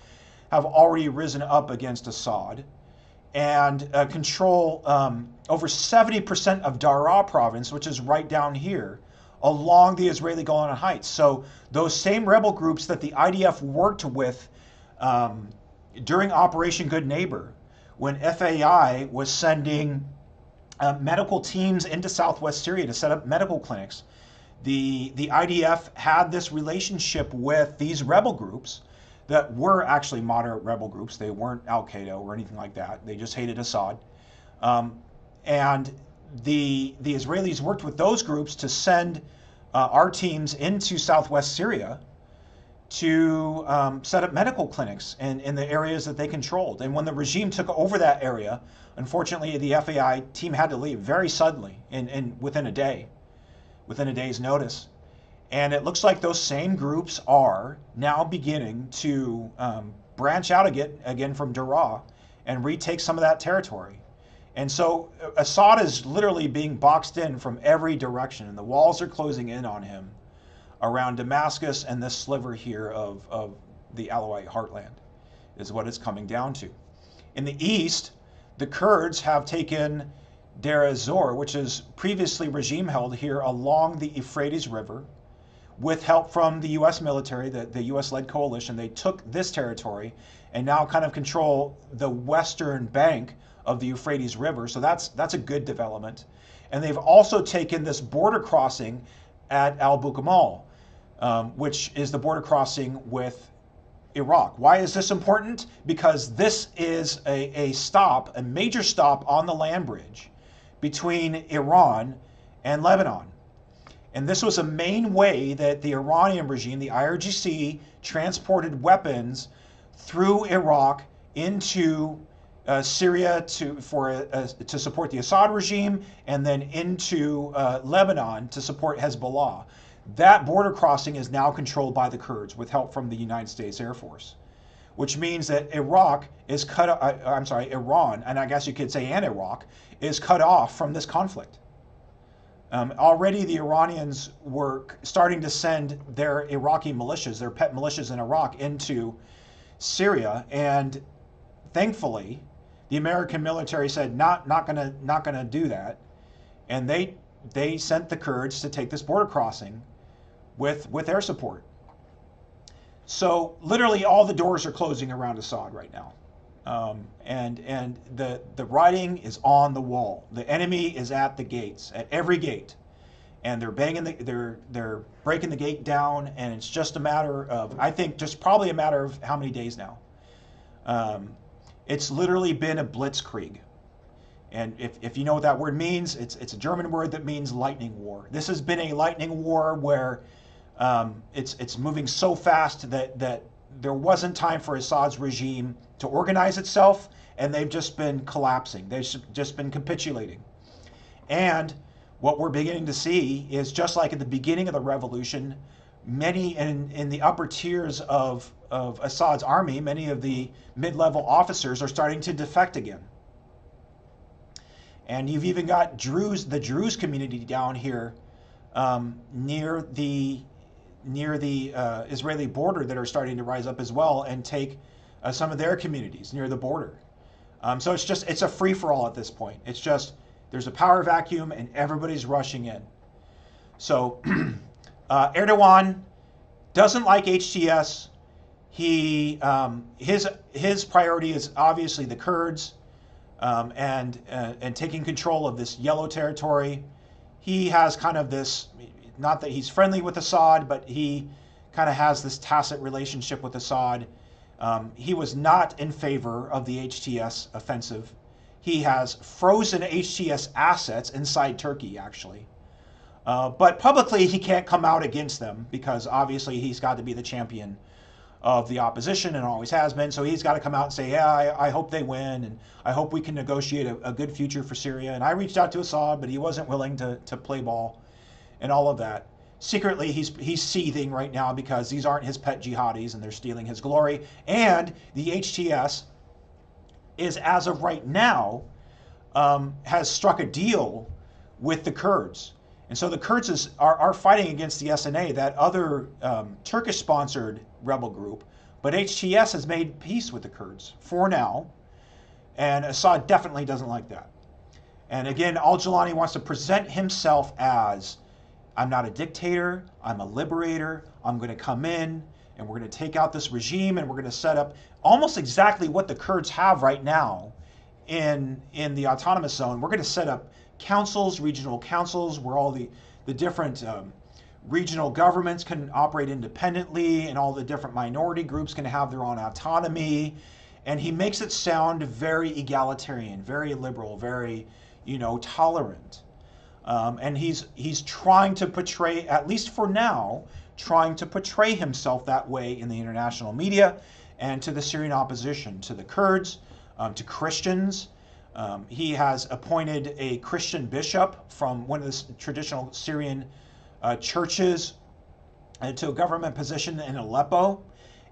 have already risen up against Assad and control over 70% of Daraa province, which is right down here, along the Israeli Golan Heights. So those same rebel groups that the IDF worked with during Operation Good Neighbor, when FAI was sending medical teams into southwest Syria to set up medical clinics, the IDF had this relationship with these rebel groups that were actually moderate rebel groups. They weren't Al Qaeda or anything like that. They just hated Assad. Um, and the Israelis worked with those groups to send our teams into southwest Syria to set up medical clinics in the areas that they controlled. And when the regime took over that area, unfortunately, the FAI team had to leave very suddenly, within a day, within a day's notice. And it looks like those same groups are now beginning to branch out again from Daraa and retake some of that territory. And so Assad is literally being boxed in from every direction, and the walls are closing in on him around Damascus and this sliver here of the Alawite heartland is what it's coming down to. In the east, the Kurds have taken Deir ez-Zor, which is previously regime held here along the Euphrates River. With help from the U.S. military, the U.S.-led coalition, they took this territory and now kind of control the western bank of the Euphrates River. So that's a good development. And they've also taken this border crossing at Al-Bukamal, which is the border crossing with Iraq. Why is this important? Because this is a major stop on the land bridge between Iran and Lebanon. And this was a main way that the Iranian regime, the IRGC, transported weapons through Iraq into Syria to support the Assad regime, and then into Lebanon to support Hezbollah. That border crossing is now controlled by the Kurds with help from the United States Air Force, which means that Iran, and I guess you could say and Iraq, is cut off from this conflict. Already the Iranians were starting to send their Iraqi militias, their pet militias in Iraq, into Syria, and thankfully the American military said not gonna do that, and they sent the Kurds to take this border crossing with air support. So literally all the doors are closing around Assad right now. And the writing is on the wall. The enemy is at the gates, at every gate, and they're breaking the gate down. And it's just a matter of, I think, just probably a matter of how many days now. It's literally been a blitzkrieg, and if you know what that word means, it's a German word that means lightning war. This has been a lightning war where it's moving so fast that there wasn't time for Assad's regime to organize itself, and they've just been collapsing. They've just been capitulating. And what we're beginning to see is, just like at the beginning of the revolution, many in the upper tiers of Assad's army, many of the mid-level officers are starting to defect again. And you've even got the Druze community down here near the Israeli border that are starting to rise up as well and take some of their communities near the border. So it's a free-for-all at this point. It's just, there's a power vacuum and everybody's rushing in. So Erdogan doesn't like HTS. His priority is obviously the Kurds and taking control of this yellow territory. He has kind of this, not that he's friendly with Assad, but he kind of has this tacit relationship with Assad. He was not in favor of the HTS offensive. He has frozen HTS assets inside Turkey, actually. But publicly, he can't come out against them because obviously he's got to be the champion of the opposition and always has been. So he's got to come out and say, yeah, I hope they win, and I hope we can negotiate a good future for Syria. And I reached out to Assad, but he wasn't willing to play ball and all of that. Secretly, he's seething right now because these aren't his pet jihadis and they're stealing his glory. And the HTS is, as of right now, has struck a deal with the Kurds. And so the Kurds are fighting against the SNA, that other Turkish-sponsored rebel group. But HTS has made peace with the Kurds for now. And Assad definitely doesn't like that. And again, al-Jilani wants to present himself as, I'm not a dictator, I'm a liberator, I'm going to come in and we're going to take out this regime and we're going to set up almost exactly what the Kurds have right now in the autonomous zone. We're going to set up councils, regional councils, where all the different regional governments can operate independently, and all the different minority groups can have their own autonomy. And he makes it sound very egalitarian, very liberal, very, tolerant. And he's trying to portray, at least for now, trying to portray himself that way in the international media and to the Syrian opposition, to the Kurds, to Christians. He has appointed a Christian bishop from one of the traditional Syrian churches to a government position in Aleppo.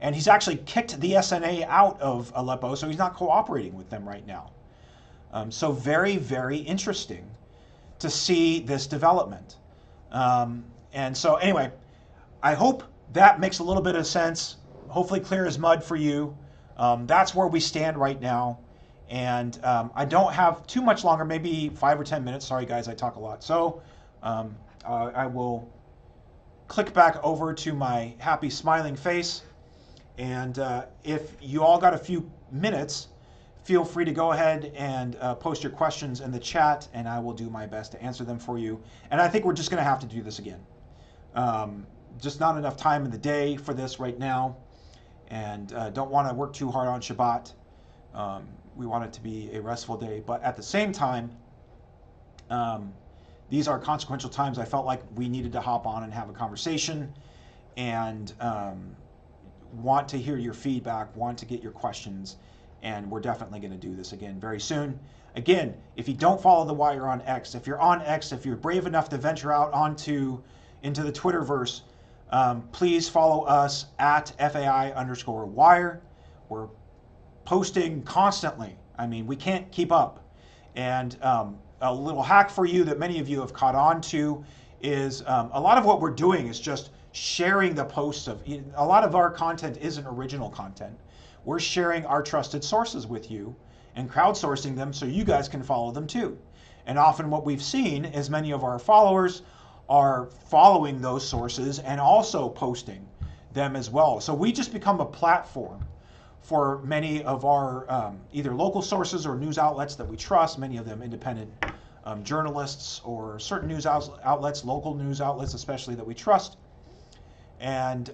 And he's actually kicked the SNA out of Aleppo, so he's not cooperating with them right now. So very, very interesting to see this development. And so anyway, I hope that makes a little bit of sense, hopefully clear as mud for you. That's where we stand right now. And I don't have too much longer, maybe 5 or 10 minutes. Sorry guys, I talk a lot. So I will click back over to my happy smiling face. And if you all got a few minutes, feel free to go ahead and post your questions in the chat, and I will do my best to answer them for you. And I think we're just going to have to do this again. Just not enough time in the day for this right now, and don't want to work too hard on Shabbat. We want it to be a restful day, but at the same time, these are consequential times. I felt like we needed to hop on and have a conversation, and want to hear your feedback, want to get your questions, and we're definitely going to do this again very soon. Again, if you don't follow The Wire on X, if you're on X, if you're brave enough to venture out into the Twitterverse, please follow us at FAI_wire. We're posting constantly. I mean, we can't keep up. And a little hack for you that many of you have caught on to is a lot of what we're doing is just sharing the posts of, a lot of our content isn't original content. We're sharing our trusted sources with you and crowdsourcing them so you guys can follow them too. And often what we've seen is many of our followers are following those sources and also posting them as well. So we just become a platform for many of our either local sources or news outlets that we trust, many of them independent journalists or certain news outlets, local news outlets especially, that we trust. And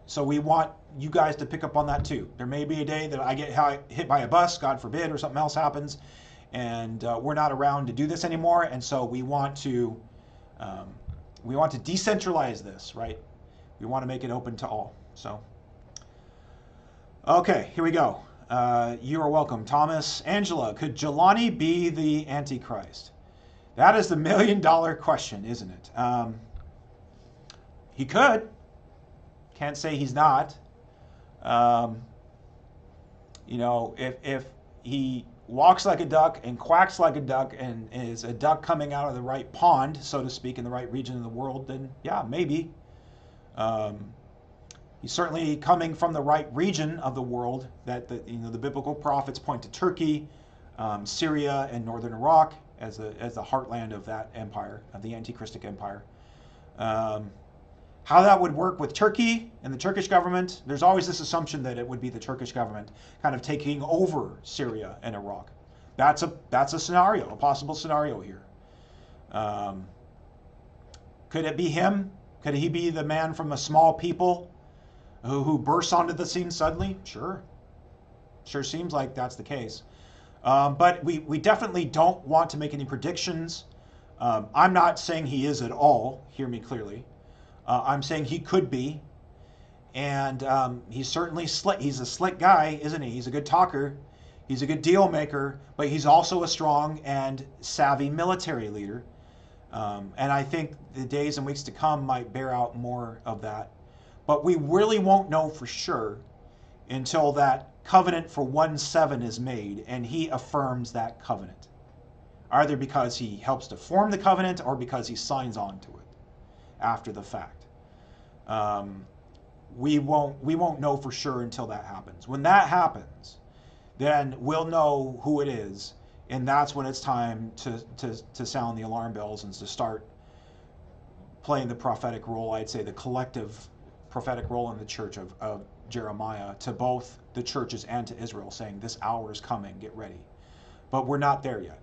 so we want you guys to pick up on that too. There may be a day that I get hit by a bus, God forbid, or something else happens, and we're not around to do this anymore. And so we want to decentralize this, right? We want to make it open to all. So, okay, here we go. You are welcome, Thomas. Angela, could Jelani be the Antichrist? That is the $1 million question, isn't it? He could. Can't say he's not. If he walks like a duck and quacks like a duck and is a duck coming out of the right pond, so to speak, in the right region of the world, then yeah, maybe. He's certainly coming from the right region of the world that the biblical prophets point to Turkey, Syria, and northern Iraq as the heartland of that empire, of the antichristic empire. How that would work with Turkey and the Turkish government, there's always this assumption that it would be the Turkish government kind of taking over Syria and Iraq. That's a scenario, a possible scenario here. Could it be him? Could he be the man from a small people who bursts onto the scene suddenly? Sure. Sure seems like that's the case. But we definitely don't want to make any predictions. I'm not saying he is at all. Hear me clearly. I'm saying he could be. And he's certainly slick. He's a slick guy, isn't he? He's a good talker. He's a good deal maker. But he's also a strong and savvy military leader. And I think the days and weeks to come might bear out more of that. But we really won't know for sure until that covenant for 1/7 is made and he affirms that covenant. Either because he helps to form the covenant or because he signs on to it after the fact. We won't know for sure until that happens. When that happens, then we'll know who it is, and that's when it's time to sound the alarm bells and to start playing the prophetic role. I'd say the collective prophetic role in the church of Jeremiah to both the churches and to Israel, saying this hour is coming, get ready. But we're not there yet.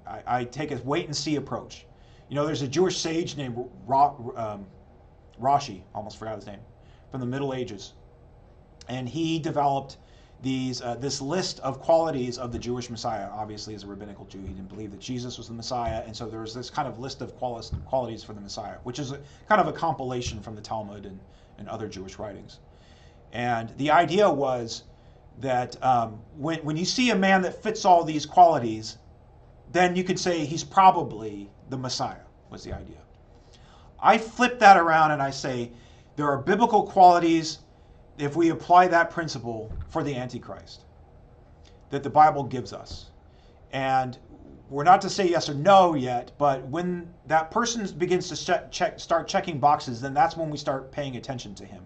I take a wait and see approach. You know, there's a Jewish sage named Rashi, almost forgot his name, from the Middle Ages, and he developed this list of qualities of the Jewish Messiah. Obviously, as a rabbinical Jew, he didn't believe that Jesus was the Messiah, and so there was this kind of list of qualities for the Messiah, which is kind of a compilation from the Talmud and other Jewish writings. And the idea was that when you see a man that fits all these qualities, then you could say he's probably the Messiah, was the idea. I flip that around and I say there are biblical qualities, if we apply that principle, for the Antichrist that the Bible gives us. And we're not to say yes or no yet, but when that person begins to start checking boxes, then that's when we start paying attention to him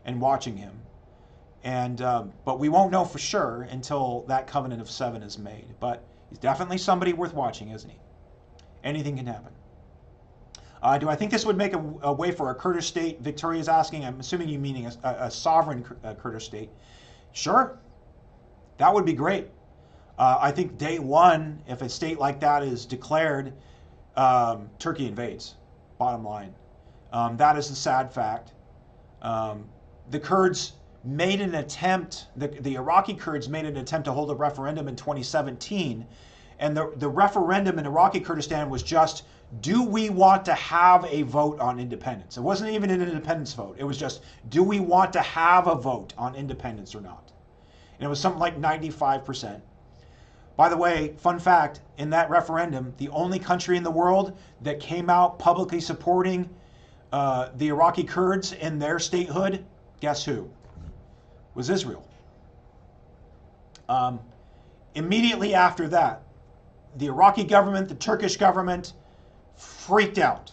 and watching him. And but we won't know for sure until that covenant of 7 is made. But he's definitely somebody worth watching, isn't he? Anything can happen. Do I think this would make a way for a Kurdish state? Victoria is asking. I'm assuming you meaning a sovereign Kurdish state. Sure, that would be great. I think day one, if a state like that is declared, Turkey invades. Bottom line, that is the sad fact. The Kurds made an attempt. The Iraqi Kurds made an attempt to hold a referendum in 2017, and the referendum in Iraqi Kurdistan was just, do we want to have a vote on independence? It wasn't even an independence vote. It was just, do we want to have a vote on independence or not? And it was something like 95%. By the way, fun fact, in that referendum, the only country in the world that came out publicly supporting the Iraqi Kurds in their statehood, guess who? Was Israel. Immediately after that, the Iraqi government, the Turkish government, freaked out.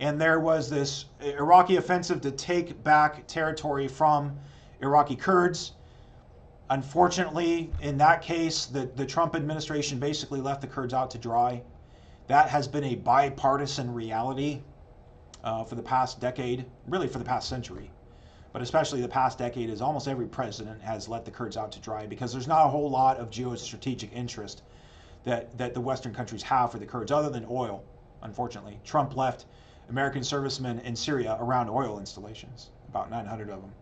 And there was this Iraqi offensive to take back territory from Iraqi Kurds. Unfortunately, in that case, the Trump administration basically left the Kurds out to dry. That has been a bipartisan reality for the past decade, really for the past century. But especially the past decade, is almost every president has let the Kurds out to dry because there's not a whole lot of geostrategic interest that the Western countries have for the Kurds other than oil. Unfortunately, Trump left American servicemen in Syria around oil installations, about 900 of them.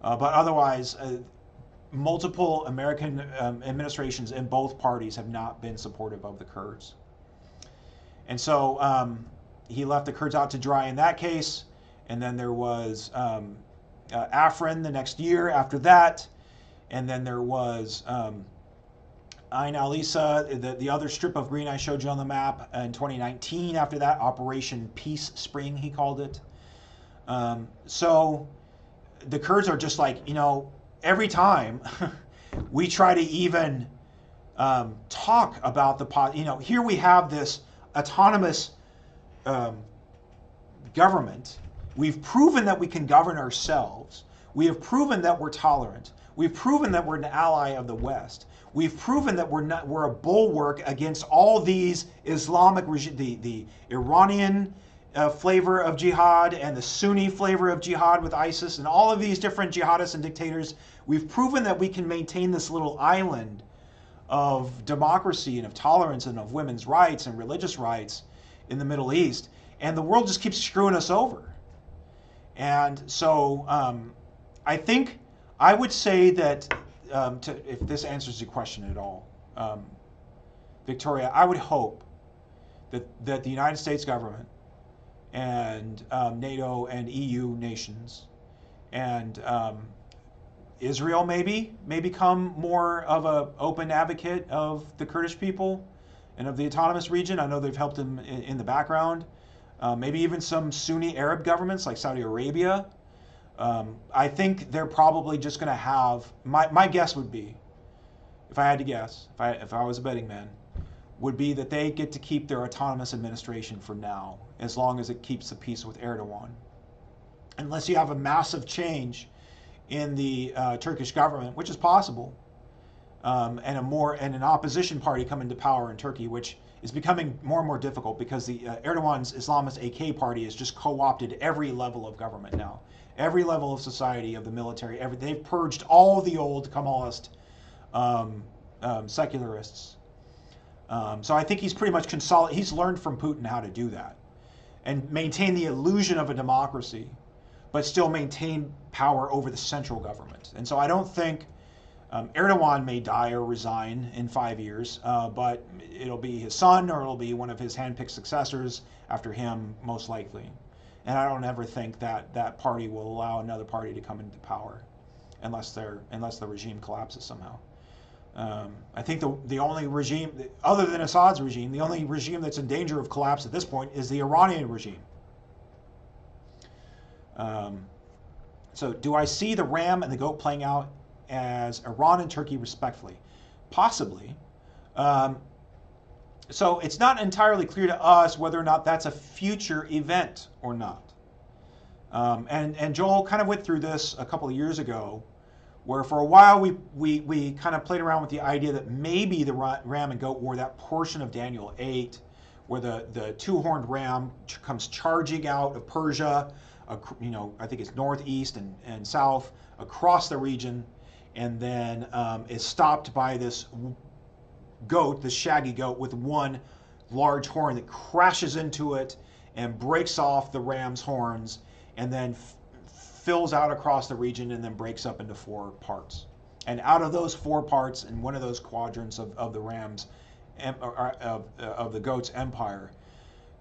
But otherwise, multiple American administrations in both parties have not been supportive of the Kurds. And so he left the Kurds out to dry in that case. And then there was Afrin the next year after that. And then there was Ain al-Issa, the other strip of green I showed you on the map in 2019. After that, Operation Peace Spring, he called it. So the Kurds are just like, you know, every time we try to even talk about here we have this autonomous government. We've proven that we can govern ourselves. We have proven that we're tolerant. We've proven that we're an ally of the West. We've proven that we're a bulwark against all these Islamic regimes, the Iranian flavor of jihad and the Sunni flavor of jihad with ISIS and all of these different jihadists and dictators. We've proven that we can maintain this little island of democracy and of tolerance and of women's rights and religious rights in the Middle East. And the world just keeps screwing us over. And so I think I would say that, if this answers your question at all, Victoria, I would hope that the United States government and NATO and EU nations and Israel may become more of an open advocate of the Kurdish people and of the autonomous region. I know they've helped them in the background. Maybe even some Sunni Arab governments like Saudi Arabia. I think they're probably just going to have, my guess would be, if I had to guess, if I was a betting man, would be that they get to keep their autonomous administration for now, as long as it keeps the peace with Erdogan. Unless you have a massive change in the Turkish government, which is possible, and an opposition party come into power in Turkey, which is becoming more and more difficult because the Erdogan's Islamist AK party has just co-opted every level of government now, every level of society, of the military. They've purged all the old Kemalist secularists. So I think he's pretty much he's learned from Putin how to do that and maintain the illusion of a democracy, but still maintain power over the central government. And so I don't think Erdogan may die or resign in 5 years, but it'll be his son or it'll be one of his handpicked successors after him, most likely. And I don't ever think that that party will allow another party to come into power unless the regime collapses somehow. I think the only regime, other than Assad's regime, the only regime that's in danger of collapse at this point is the Iranian regime. So do I see the ram and the goat playing out as Iran and Turkey respectively? Possibly. So it's not entirely clear to us whether or not that's a future event or not. And Joel kind of went through this a couple of years ago, where for a while we kind of played around with the idea that maybe the ram and goat war, that portion of Daniel 8, where the two-horned ram comes charging out of Persia, I think it's northeast and south, across the region, and then is stopped by this goat, this shaggy goat, with one large horn that crashes into it and breaks off the ram's horns, and then fills out across the region and then breaks up into 4 parts. And out of those 4 parts, in one of those quadrants of the ram's, of the goat's empire,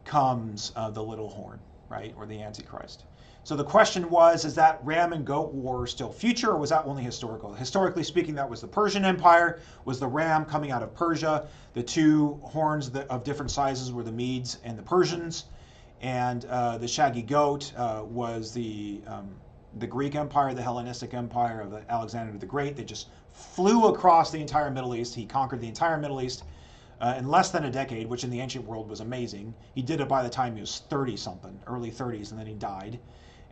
comes the little horn, right, or the Antichrist. So the question was, is that ram and goat war still future, or was that only historical? Historically speaking, that was the Persian Empire, was the ram coming out of Persia. The 2 horns of different sizes were the Medes and the Persians. And the shaggy goat was the Greek Empire, the Hellenistic Empire of Alexander the Great. They just flew across the entire Middle East. He conquered the entire Middle East in less than a decade, which in the ancient world was amazing. He did it by the time he was 30-something, early 30s, and then he died.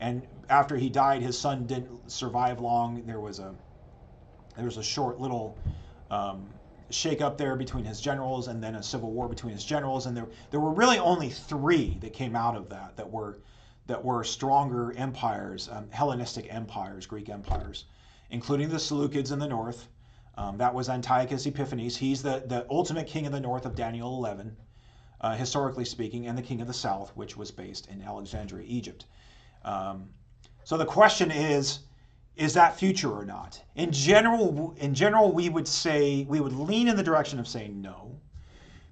And after he died, his son didn't survive long. There was a short little shake up there between his generals, and then a civil war between his generals. And there were really only 3 that came out of that were stronger empires, Hellenistic empires, Greek empires, including the Seleucids in the north. That was Antiochus Epiphanes. He's the ultimate king of the north of Daniel 11, historically speaking, and the king of the south, which was based in Alexandria, Egypt. So the question is that future or not? In general, we would lean in the direction of saying no,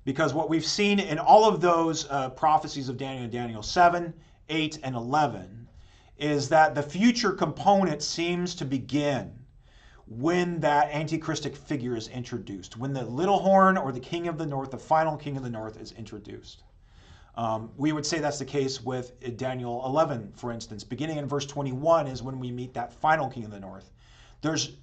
because what we've seen in all of those prophecies of Daniel 7, 8, and 11 is that the future component seems to begin when that antichristic figure is introduced, when the little horn or the king of the north, the final king of the north, is introduced. We would say that's the case with Daniel 11, for instance. Beginning in verse 21 is when we meet that final king of the north. There's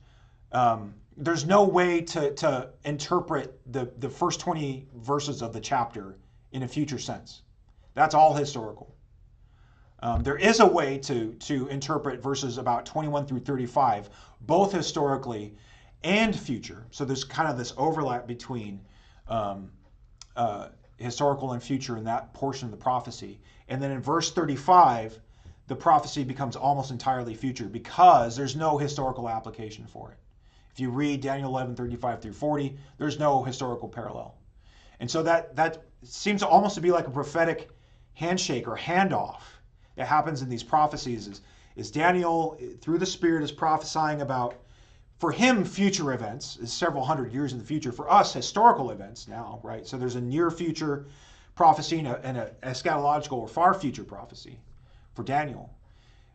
no way to interpret the first 20 verses of the chapter in a future sense. That's all historical. There is a way to interpret verses about 21 through 35, both historically and future. So there's kind of this overlap between historical and future in that portion of the prophecy. And then in verse 35, the prophecy becomes almost entirely future because there's no historical application for it. If you read Daniel 11, 35 through 40, there's no historical parallel. And so that seems almost to be like a prophetic handshake or handoff that happens in these prophecies is Daniel, through the Spirit, is prophesying about, for him, future events, is several hundred years in the future. For us, historical events now, right? So there's a near future prophecy and an eschatological or far future prophecy for Daniel.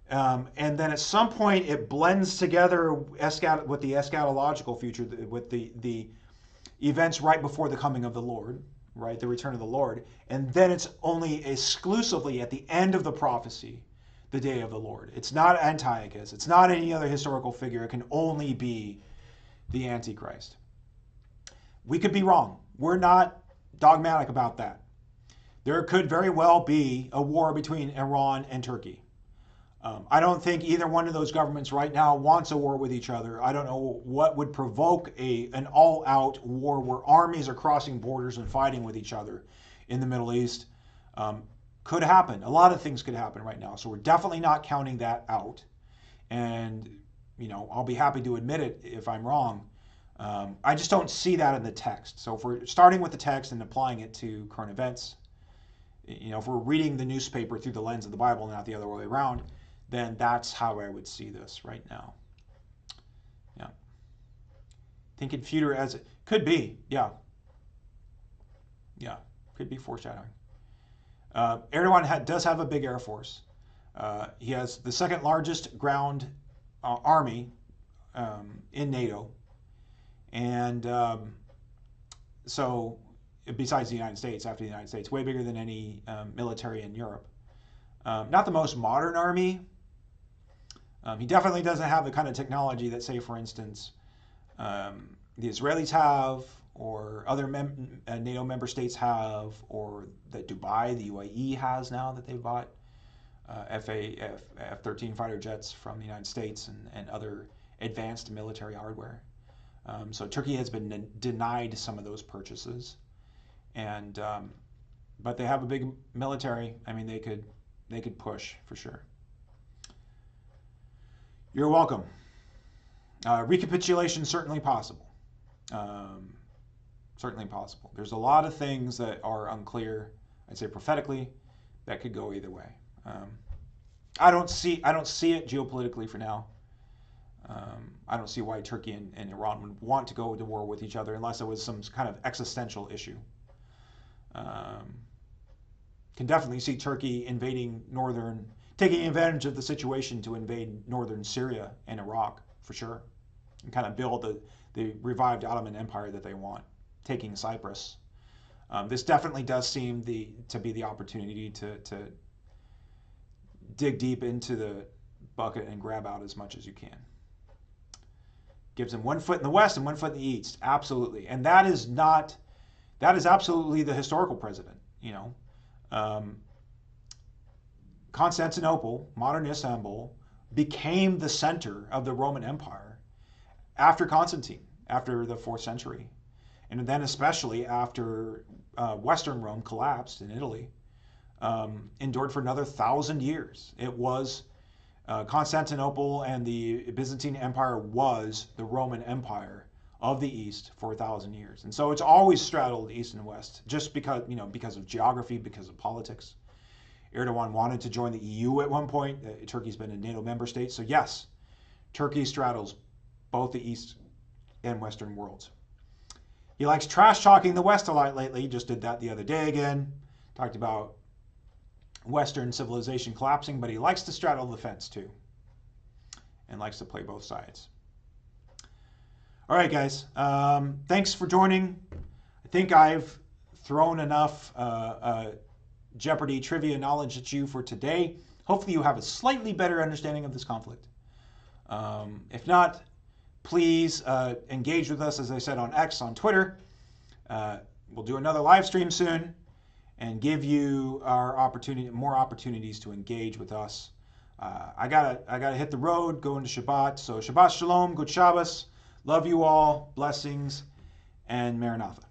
And then at some point it blends together with the eschatological future, with the events right before the coming of the Lord, right? The return of the Lord. And then it's only exclusively at the end of the prophecy, the day of the Lord. It's not Antiochus. It's not any other historical figure. It can only be the Antichrist. We could be wrong. We're not dogmatic about that. There could very well be a war between Iran and Turkey. I don't think either one of those governments right now wants a war with each other. I don't know what would provoke an all-out war where armies are crossing borders and fighting with each other in the Middle East. Could happen. A lot of things could happen right now. So we're definitely not counting that out. And, I'll be happy to admit it if I'm wrong. I just don't see that in the text. So if we're starting with the text and applying it to current events, if we're reading the newspaper through the lens of the Bible and not the other way around, then that's how I would see this right now. Yeah. Thinking future as it could be. Yeah. Yeah. Could be foreshadowing. Erdogan does have a big air force. He has the second largest ground army in NATO. And so, besides the United States, after the United States, way bigger than any military in Europe. Not the most modern army. He definitely doesn't have the kind of technology that, say, for instance, the Israelis have, or other NATO member states have, or that Dubai, the UAE has now that they've bought F-13 fighter jets from the United States and other advanced military hardware. So Turkey has been denied some of those purchases, and but they have a big military. I mean, they could push for sure. You're welcome. Recapitulation certainly possible. Certainly possible. There's a lot of things that are unclear. I'd say prophetically, that could go either way. I don't see it geopolitically for now. I don't see why Turkey and Iran would want to go to war with each other unless it was some kind of existential issue. Can definitely see Turkey taking advantage of the situation to invade northern Syria and Iraq for sure, and kind of build the revived Ottoman Empire that they want, taking Cyprus. This definitely does seem to be the opportunity to dig deep into the bucket and grab out as much as you can. Gives them 1 foot in the west and 1 foot in the east, absolutely, and that is absolutely the historical precedent. Constantinople, modern Istanbul, became the center of the Roman Empire after Constantine, after the 4th century, and then especially after Western Rome collapsed in Italy, endured for another 1,000 years. It was Constantinople, and the Byzantine Empire was the Roman Empire of the East for 1,000 years, and so it's always straddled the East and West, just because of geography, because of politics. Erdogan wanted to join the EU at one point. Turkey's been a NATO member state, so yes, Turkey straddles both the East and Western worlds. He likes trash talking the West a lot lately. He just did that the other day again. Talked about Western civilization collapsing, but he likes to straddle the fence too, and likes to play both sides. All right, guys. Thanks for joining. I think I've thrown enough Jeopardy trivia knowledge at you for today. Hopefully you have a slightly better understanding of this conflict. If not, please engage with us, as I said, on X, on Twitter. We'll do another live stream soon and give you more opportunities to engage with us. I gotta hit the road, go into Shabbat. So Shabbat Shalom, good Shabbos. Love you all, blessings, and Maranatha.